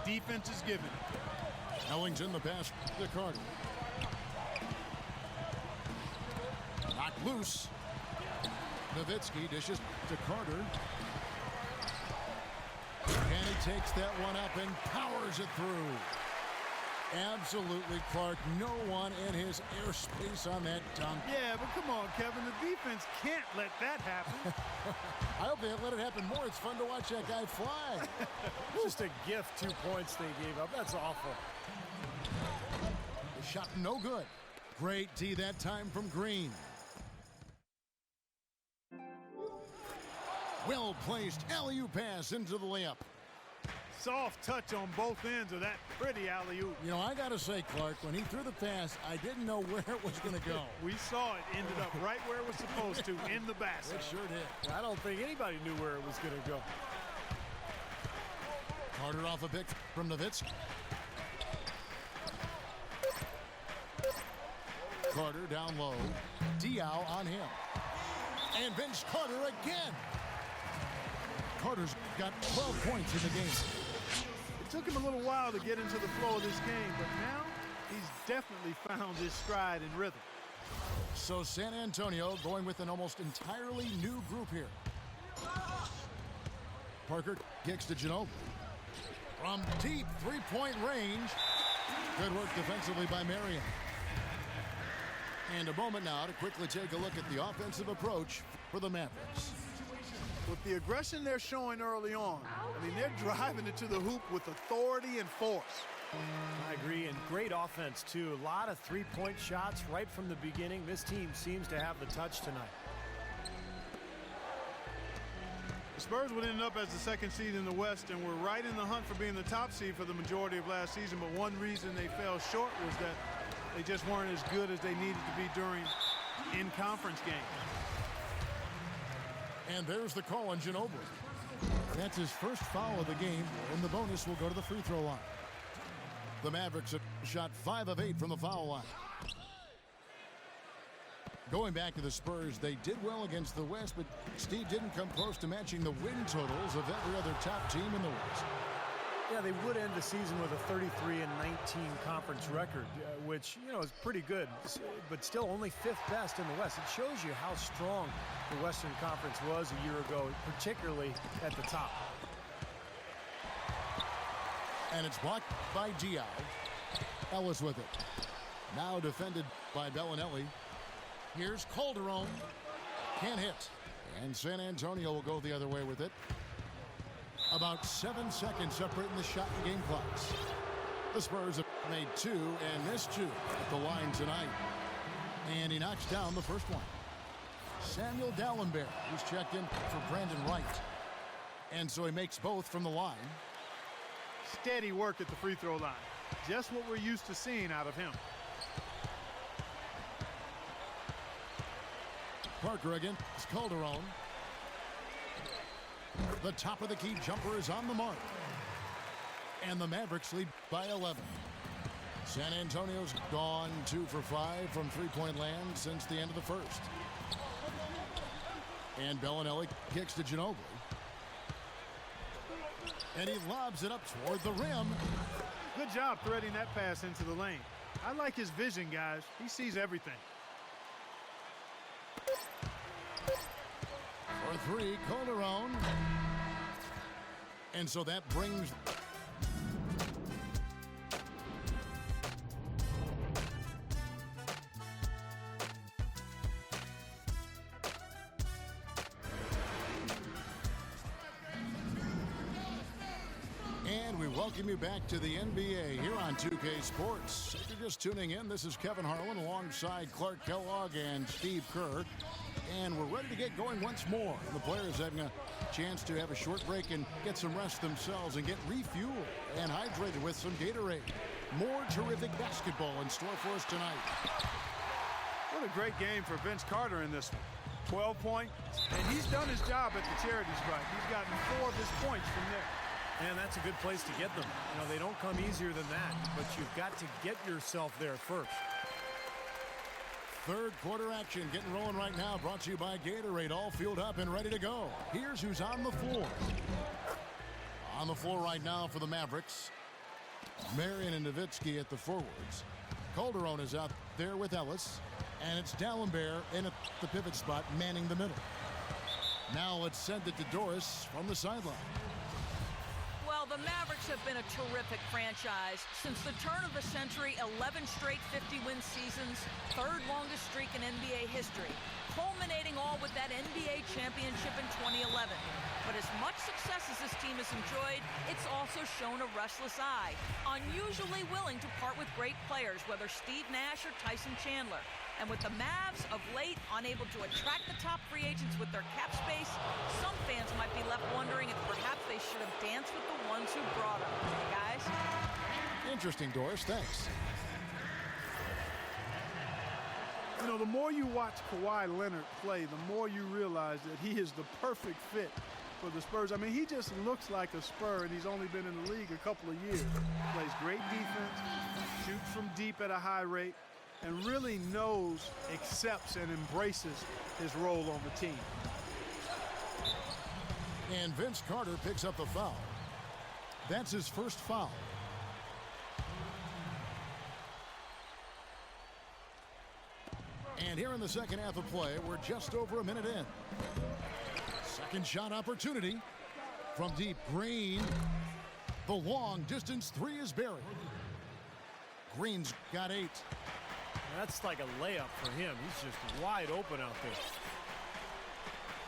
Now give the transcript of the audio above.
defense is giving. Ellington the pass to Carter. Knocked loose. Nowitzki dishes to Carter. And he takes that one up and powers it through. Absolutely, Clark. No one in his airspace on that dunk. Yeah, but come on, Kevin. The defense can't let that happen. I hope they let it happen more. It's fun to watch that guy fly. Just a gift, 2 points they gave up. That's awful. The shot no good. Great D that time from Green. Well-placed alley-oop pass into the layup. Soft touch on both ends of that pretty alley-oop. You know, I got to say, Clark, when he threw the pass, I didn't know where it was going to go. We saw it ended up right where it was supposed to, in the basket. It sure did. I don't think anybody knew where it was going to go. Carter off a pick from Nowitzki. Carter down low. Diaw on him. And Vince Carter again. Carter's got 12 points in the game. It took him a little while to get into the flow of this game, but now he's definitely found his stride and rhythm. So San Antonio going with an almost entirely new group here. Parker kicks to Ginobili. From deep three-point range. Good work defensively by Marion. And a moment now to quickly take a look at the offensive approach for the Mavericks. With the aggression they're showing early on, I mean, they're driving it to the hoop with authority and force. I agree, and great offense, too. A lot of three-point shots right from the beginning. This team seems to have the touch tonight. The Spurs would end up as the second seed in the West and were right in the hunt for being the top seed for the majority of last season, but one reason they fell short was that they just weren't as good as they needed to be during in-conference games. And there's the call on Ginobili. That's his first foul of the game, and the bonus will go to the free throw line. The Mavericks have shot 5 of 8 from the foul line. Going back to the Spurs, they did well against the West, but Steve didn't come close to matching the win totals of every other top team in the West. Yeah, they would end the season with a 33-19 conference record, which, you know, is pretty good, but still only 5th best in the West. It shows you how strong the Western Conference was a year ago, particularly at the top. And it's blocked by Diaw. Ellis with it. Now defended by Bellinelli. Here's Calderon. Can't hit. And San Antonio will go the other way with it. About 7 seconds separating the shot and game clocks. The Spurs have made 2 and missed 2 at the line tonight. And he knocks down the first one. Samuel Dallenberg, who's checked in for Brandon Wright. And so he makes both from the line. Steady work at the free throw line. Just what we're used to seeing out of him. Parker against Calderon. The top of the key jumper is on the mark. And the Mavericks lead by 11. San Antonio's gone 2 for 5 from three-point land since the end of the first. And Bellinelli kicks to Ginobili. And he lobs it up toward the rim. Good job threading that pass into the lane. I like his vision, guys. He sees everything. For 3, Calderon. And so that brings... And we welcome you back to the NBA here on 2K Sports. If you're just tuning in, this is Kevin Harlan alongside Clark Kellogg and Steve Kerr. And we're ready to get going once more. The players having a chance to have a short break and get some rest themselves and get refueled and hydrated with some Gatorade. More terrific basketball in store for us tonight. What a great game for Vince Carter in this one. 12 points, and he's done his job at the charity stripe. He's gotten 4 of his points from there. And that's a good place to get them. You know, they don't come easier than that, but you've got to get yourself there first. Third quarter action getting rolling right now, brought to you by Gatorade, all fueled up and ready to go. Here's who's on the floor. On the floor right now for the Mavericks, Marion and Nowitzki at the forwards. Calderon is out there with Ellis. And it's Dallenberg in at the pivot spot, manning the middle. Now let's send it to Doris from the sideline. Well, the Mavericks have been a terrific franchise. Since the turn of the century, 11 straight 50-win seasons, third longest streak in NBA history, culminating all with that NBA championship in 2011. But as much success as this team has enjoyed, it's also shown a restless eye, unusually willing to part with great players, whether Steve Nash or Tyson Chandler. And with the Mavs of late unable to attract the top free agents with their cap space, some fans might be left wondering if perhaps they should have danced with the ones who brought them. Hey, guys? Interesting, Doris. Thanks. You know, the more you watch Kawhi Leonard play, the more you realize that he is the perfect fit for the Spurs. I mean, he just looks like a Spur, and he's only been in the league a couple of years. Plays great defense, shoots from deep at a high rate, and really knows, accepts, and embraces his role on the team. And Vince Carter picks up the foul. That's his first foul. And here in the second half of play, we're just over a minute in. Second shot opportunity from deep. Green. The long distance three is buried. Green's got 8. That's like a layup for him. He's just wide open out there.